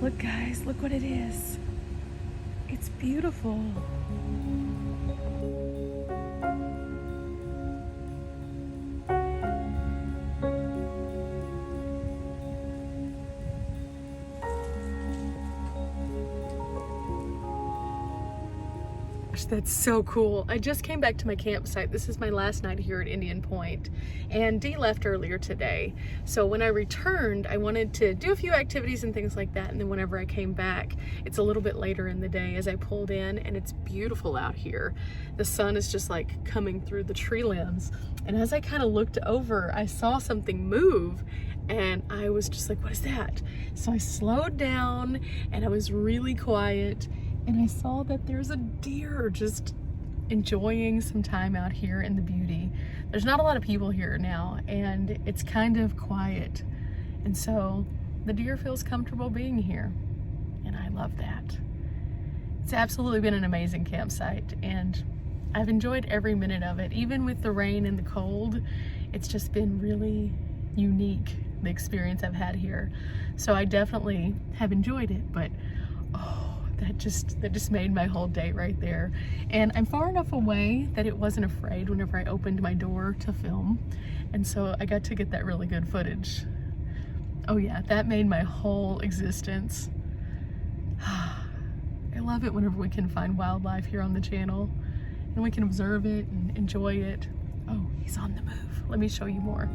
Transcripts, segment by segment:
Look guys, look what it is. It's beautiful. That's so cool. I just came back to my campsite. This is my last night here at Indian Point, and Dee left earlier today. So when I returned, I wanted to do a few activities and things like that, and then whenever I came back, it's a little bit later in the day as I pulled in, and it's beautiful out here. The sun is just like coming through the tree limbs, and as I kind of looked over, I saw something move, and I was just like, what is that? So I slowed down, and I was really quiet, and I saw that there's a deer just enjoying some time out here in the beauty. There's not a lot of people here now, and it's kind of quiet. And so the deer feels comfortable being here, and I love that. It's absolutely been an amazing campsite, and I've enjoyed every minute of it. Even with the rain and the cold, it's just been really unique, the experience I've had here. So I definitely have enjoyed it, but oh, that just made my whole day right there. And I'm far enough away that it wasn't afraid whenever I opened my door to film, and so I got to get that really good footage. Oh yeah, that made my whole existence. I love it whenever we can find wildlife here on the channel and we can observe it and enjoy it. Oh, he's on the move. Let me show you more.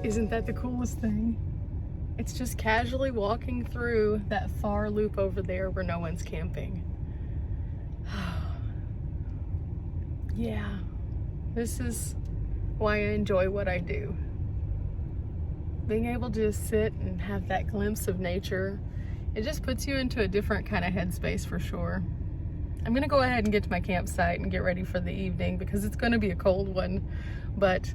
Isn't that the coolest thing? It's just casually walking through that far loop over there where no one's camping. Yeah, this is why I enjoy what I do. Being able to just sit and have that glimpse of nature, it just puts you into a different kind of headspace for sure. I'm gonna go ahead and get to my campsite and get ready for the evening because it's gonna be a cold one, but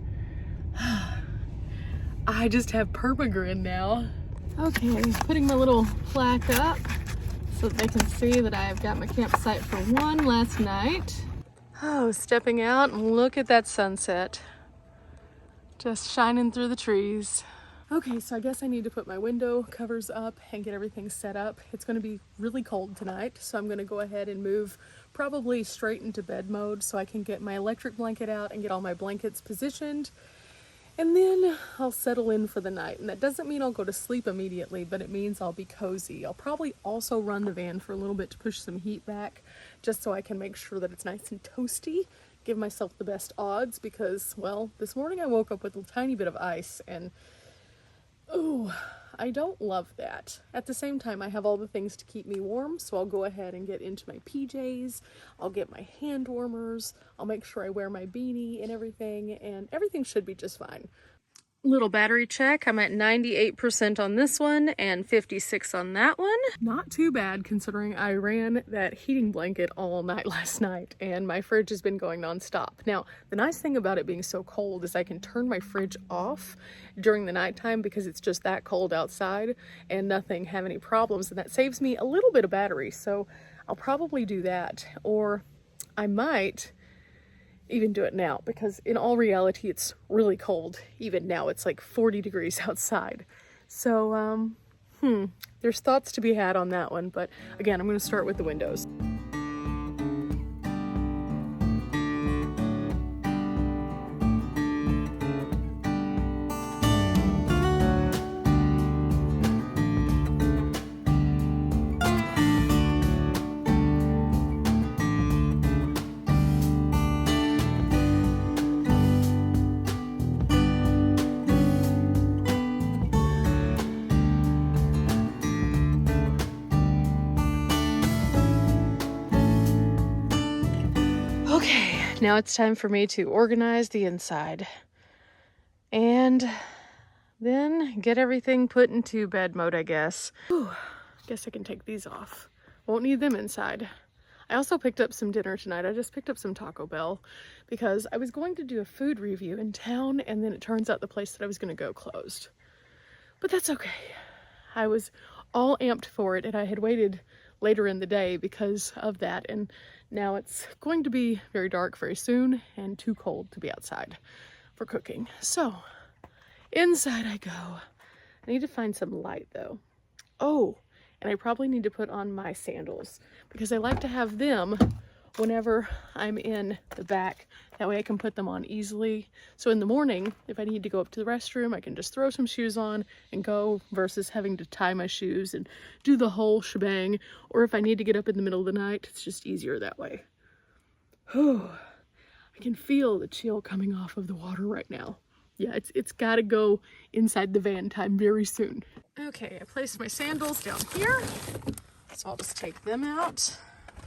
I just have permagrin now. Okay, putting my little plaque up so that they can see that I've got my campsite for one last night. Oh, stepping out and look at that sunset. Just shining through the trees. Okay, so I guess I need to put my window covers up and get everything set up. It's gonna be really cold tonight, so I'm gonna go ahead and move probably straight into bed mode so I can get my electric blanket out and get all my blankets positioned. And then I'll settle in for the night. And that doesn't mean I'll go to sleep immediately, but it means I'll be cozy. I'll probably also run the van for a little bit to push some heat back, just so I can make sure that it's nice and toasty, give myself the best odds, because, well, this morning I woke up with a tiny bit of ice, and oh, I don't love that. At the same time, I have all the things to keep me warm, so I'll go ahead and get into my PJs, I'll get my hand warmers, I'll make sure I wear my beanie and everything should be just fine. Little battery check. I'm at 98% on this one and 56 on that one. Not too bad considering I ran that heating blanket all night last night and my fridge has been going nonstop. Now, the nice thing about it being so cold is I can turn my fridge off during the nighttime because it's just that cold outside and nothing have any problems, and that saves me a little bit of battery. So I'll probably do that, or I might even do it now, because in all reality it's really cold. Even now it's like 40 degrees outside. So there's thoughts to be had on that one, but again, I'm going to start with the windows. now it's time for me to organize the inside and then get everything put into bed mode, I guess. Whew. Guess I can take these off. Won't need them inside. I also picked up some dinner tonight. I just picked up some Taco Bell because I was going to do a food review in town, and then it turns out the place that I was going to go closed. But that's okay. I was all amped for it, and I had waited later in the day because of that, and now it's going to be very dark very soon and too cold to be outside for cooking. So inside I go. I need to find some light though. Oh, and I probably need to put on my sandals because I like to have them whenever I'm in the back. That way I can put them on easily. So in the morning, if I need to go up to the restroom, I can just throw some shoes on and go versus having to tie my shoes and do the whole shebang. Or if I need to get up in the middle of the night, it's just easier that way. Whew. I can feel the chill coming off of the water right now. Yeah, it's gotta go inside the van time very soon. Okay, I placed my sandals down here. So I'll just take them out.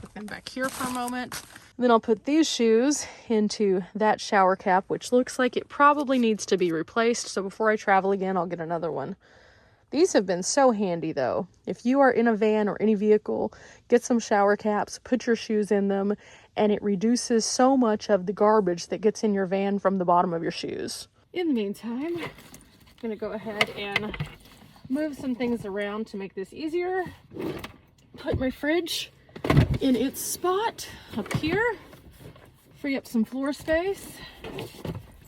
Put them back here for a moment. Then I'll put these shoes into that shower cap, which looks like it probably needs to be replaced. So before I travel again, I'll get another one. These have been so handy though. If you are in a van or any vehicle, get some shower caps, put your shoes in them, and it reduces so much of the garbage that gets in your van from the bottom of your shoes. In the meantime, I'm gonna go ahead and move some things around to make this easier. Put my fridge in its spot up here, free up some floor space,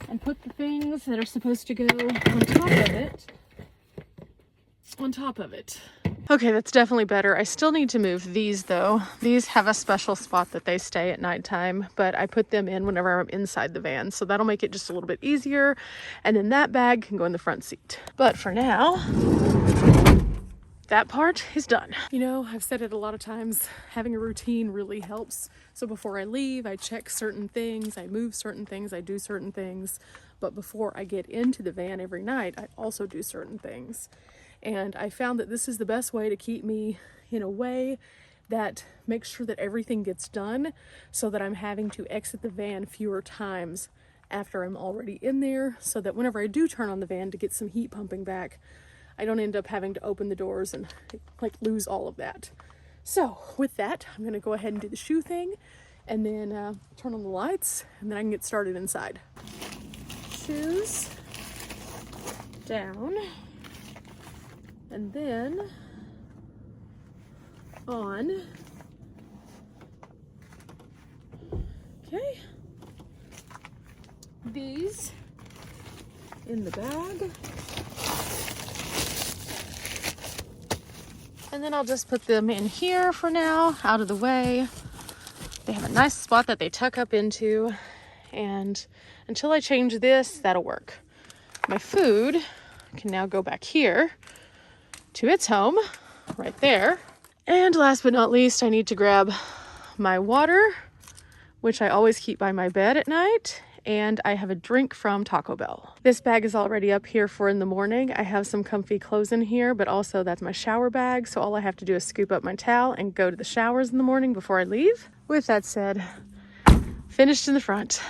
and put the things that are supposed to go on top of it. Okay, that's definitely better. I still need to move these though. These have a special spot that they stay at nighttime, but I put them in whenever I'm inside the van, so that'll make it just a little bit easier, and then that bag can go in the front seat. But for now, that part is done. You know, I've said it a lot of times, having a routine really helps. So before I leave, I check certain things, I move certain things, I do certain things. But before I get into the van every night, I also do certain things. And I found that this is the best way to keep me in a way that makes sure that everything gets done so that I'm having to exit the van fewer times after I'm already in there, so that whenever I do turn on the van to get some heat pumping back, I don't end up having to open the doors and like lose all of that. So with that, I'm gonna go ahead and do the shoe thing and then turn on the lights, and then I can get started inside. Shoes down, and then on. Okay. These in the bag. And then I'll just put them in here for now, out of the way. They have a nice spot that they tuck up into, and until I change this, that'll work. My food can now go back here to its home, right there. And last but not least, I need to grab my water, which I always keep by my bed at night, and I have a drink from Taco Bell. This bag is already up here for in the morning. I have some comfy clothes in here, but also that's my shower bag, so all I have to do is scoop up my towel and go to the showers in the morning before I leave. With that said, finished in the front.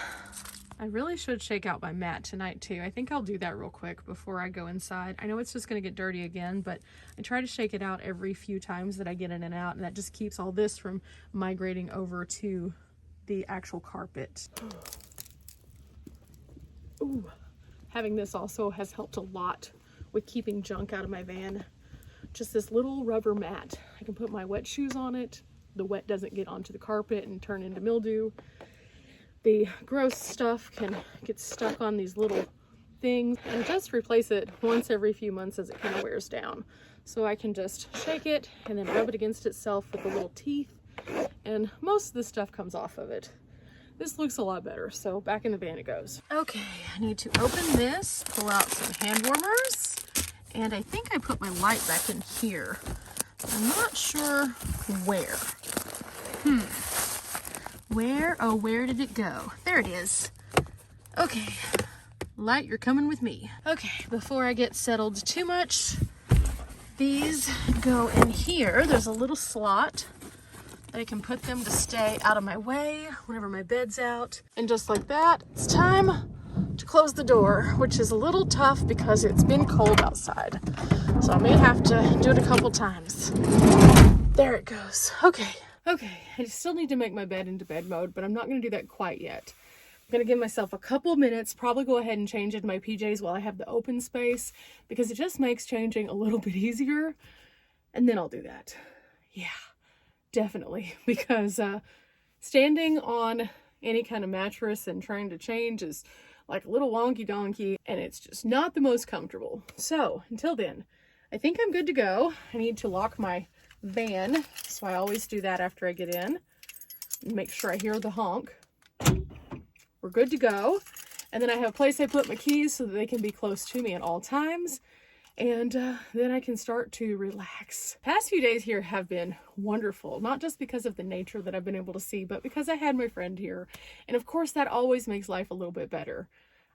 I really should shake out my mat tonight too. I think I'll do that real quick before I go inside. I know it's just gonna get dirty again, but I try to shake it out every few times that I get in and out, and that just keeps all this from migrating over to the actual carpet. Ooh, having this also has helped a lot with keeping junk out of my van. Just this little rubber mat. I can put my wet shoes on it. The wet doesn't get onto the carpet and turn into mildew. The gross stuff can get stuck on these little things, and just replace it once every few months as it kind of wears down. So I can just shake it and then rub it against itself with the little teeth, and most of the stuff comes off of it. This looks a lot better, so back in the van it goes. Okay, I need to open this, pull out some hand warmers, and I think I put my light back in here. I'm not sure where. Where? Oh, where did it go? There it is. Okay, light, you're coming with me. Okay, before I get settled too much, these go in here. There's a little slot I can put them to stay out of my way whenever my bed's out. And just like that, it's time to close the door, which is a little tough because it's been cold outside. So I may have to do it a couple times. There it goes. Okay, I still need to make my bed into bed mode, but I'm not gonna do that quite yet. I'm gonna give myself a couple minutes, probably go ahead and change into my PJs while I have the open space, because it just makes changing a little bit easier, and then I'll do that. Yeah, definitely, because standing on any kind of mattress and trying to change is like a little wonky donkey, and it's just not the most comfortable. So until then, I think I'm good to go. I need to lock my van, so I always do that after I get in. Make sure I hear the honk. We're good to go. And then I have a place I put my keys so that they can be close to me at all times. And then I can start to relax. Past few days here have been wonderful, not just because of the nature that I've been able to see, but because I had my friend here. And of course, that always makes life a little bit better.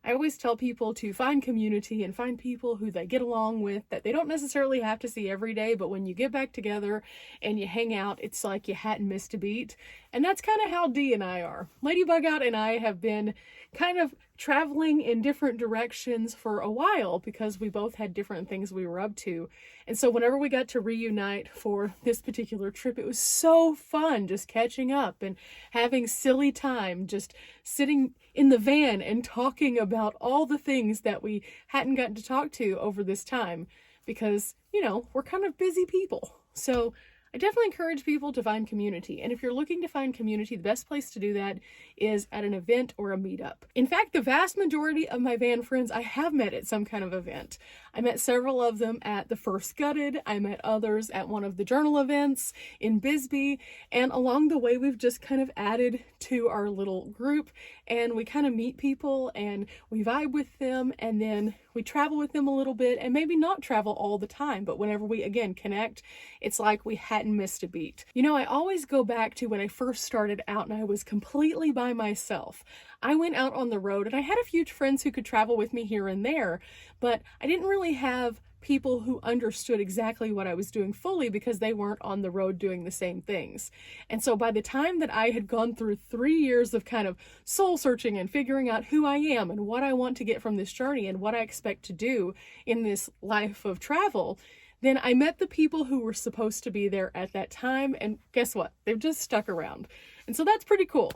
I always tell people to find community and find people who they get along with, that they don't necessarily have to see every day, but when you get back together and you hang out, it's like you hadn't missed a beat. And that's kind of how Dee and I are. Lady Bug Out and I have been kind of traveling in different directions for a while because we both had different things we were up to. And so whenever we got to reunite for this particular trip, it was so fun just catching up and having silly time, just sitting in the van and talking about all the things that we hadn't gotten to talk to over this time because, you know, we're kind of busy people. So I definitely encourage people to find community. And if you're looking to find community, the best place to do that is at an event or a meetup. In fact, the vast majority of my van friends I have met at some kind of event. I met several of them at the First Gutted. I met others at one of the journal events in Bisbee. And along the way, we've just kind of added to our little group and we kind of meet people and we vibe with them and then we travel with them a little bit and maybe not travel all the time. But whenever we, again, connect, it's like we hadn't missed a beat. You know, I always go back to when I first started out and I was completely by myself. I went out on the road and I had a few friends who could travel with me here and there, but I didn't really have people who understood exactly what I was doing fully because they weren't on the road doing the same things. And so by the time that I had gone through 3 years of kind of soul searching and figuring out who I am and what I want to get from this journey and what I expect to do in this life of travel, then I met the people who were supposed to be there at that time. And guess what? They've just stuck around. And so that's pretty cool.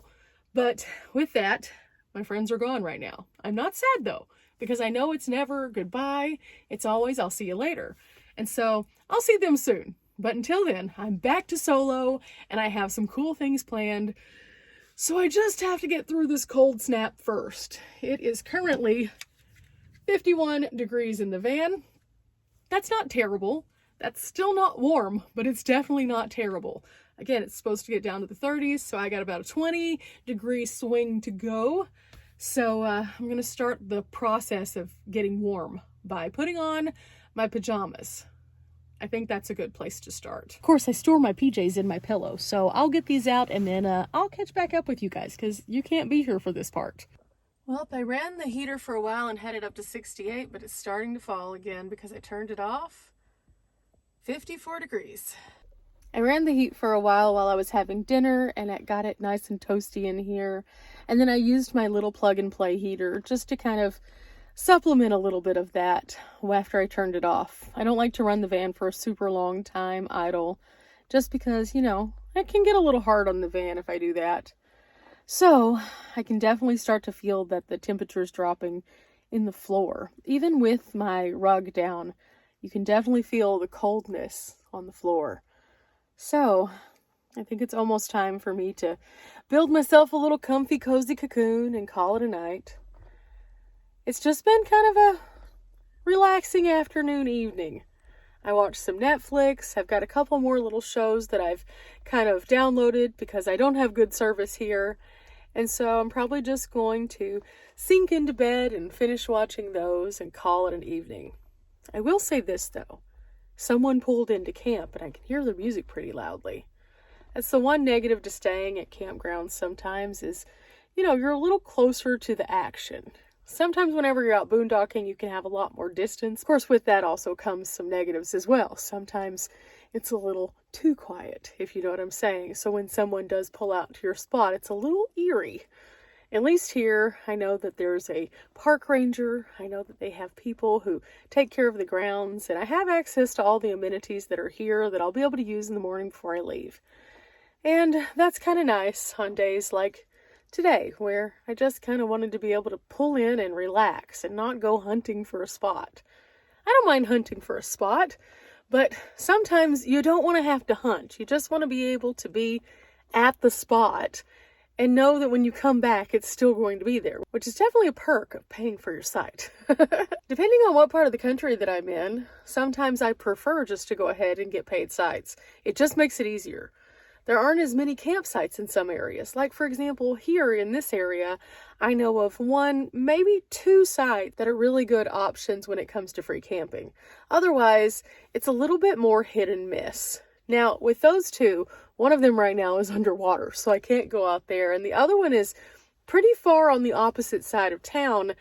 But with that, my friends are gone right now. I'm not sad though, because I know it's never goodbye. It's always, I'll see you later. And so I'll see them soon. But until then, I'm back to solo and I have some cool things planned. So I just have to get through this cold snap first. It is currently 51 degrees in the van. That's not terrible. That's still not warm, but it's definitely not terrible. Again, it's supposed to get down to the 30s, so I got about a 20-degree swing to go. So I'm going to start the process of getting warm by putting on my pajamas. I think that's a good place to start. Of course, I store my PJs in my pillow, so I'll get these out and then I'll catch back up with you guys because you can't be here for this part. Well, I ran the heater for a while and had it up to 68, but it's starting to fall again because I turned it off. 54 degrees. I ran the heat for a while I was having dinner and it got it nice and toasty in here. And then I used my little plug and play heater just to kind of supplement a little bit of that after I turned it off. I don't like to run the van for a super long time idle just because, you know, it can get a little hard on the van if I do that. So I can definitely start to feel that the temperature is dropping in the floor. Even with my rug down, you can definitely feel the coldness on the floor. So I think it's almost time for me to build myself a little comfy, cozy cocoon and call it a night. It's just been kind of a relaxing afternoon, evening. I watched some Netflix. I've got a couple more little shows that I've kind of downloaded because I don't have good service here. And so I'm probably just going to sink into bed and finish watching those and call it an evening. I will say this though. Someone pulled into camp and I can hear the music pretty loudly. That's the one negative to staying at campgrounds sometimes is, you know, you're a little closer to the action. Sometimes whenever you're out boondocking, you can have a lot more distance. Of course, with that also comes some negatives as well. Sometimes it's a little too quiet, if you know what I'm saying. So when someone does pull out to your spot, it's a little eerie. At least here, I know that there's a park ranger. I know that they have people who take care of the grounds, and I have access to all the amenities that are here that I'll be able to use in the morning before I leave. And that's kind of nice on days like today, where I just kind of wanted to be able to pull in and relax and not go hunting for a spot. I don't mind hunting for a spot, but sometimes you don't want to have to hunt. You just want to be able to be at the spot and know that when you come back, it's still going to be there, which is definitely a perk of paying for your site. Depending on what part of the country that I'm in, sometimes I prefer just to go ahead and get paid sites. It just makes it easier. There aren't as many campsites in some areas. Like, for example, here in this area, I know of 1, maybe 2 sites that are really good options when it comes to free camping. Otherwise, it's a little bit more hit and miss. Now, with those 2, one of them right now is underwater, so I can't go out there. And the other one is pretty far on the opposite side of town,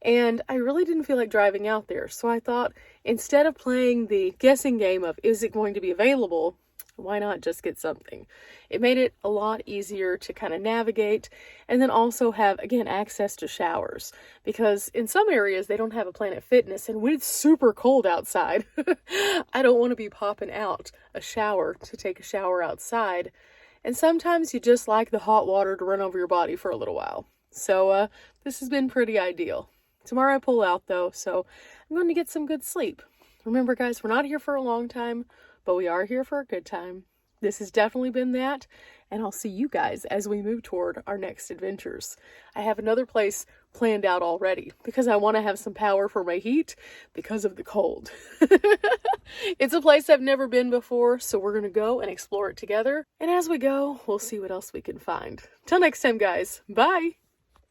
and I really didn't feel like driving out there. So I thought, instead of playing the guessing game of, is it going to be available, why not just get something? It made it a lot easier to kind of navigate, and then also have, again, access to showers, because in some areas they don't have a Planet Fitness, and when it's super cold outside, I don't want to be popping out a shower to take a shower outside, and sometimes you just like the hot water to run over your body for a little while. So this has been pretty ideal. Tomorrow I pull out though, so I'm going to get some good sleep. Remember guys, we're not here for a long time, but we are here for a good time. This has definitely been that, and I'll see you guys as we move toward our next adventures. I have another place planned out already because I want to have some power for my heat because of the cold. It's a place I've never been before, so we're going to go and explore it together. And as we go, we'll see what else we can find. Till next time, guys. Bye!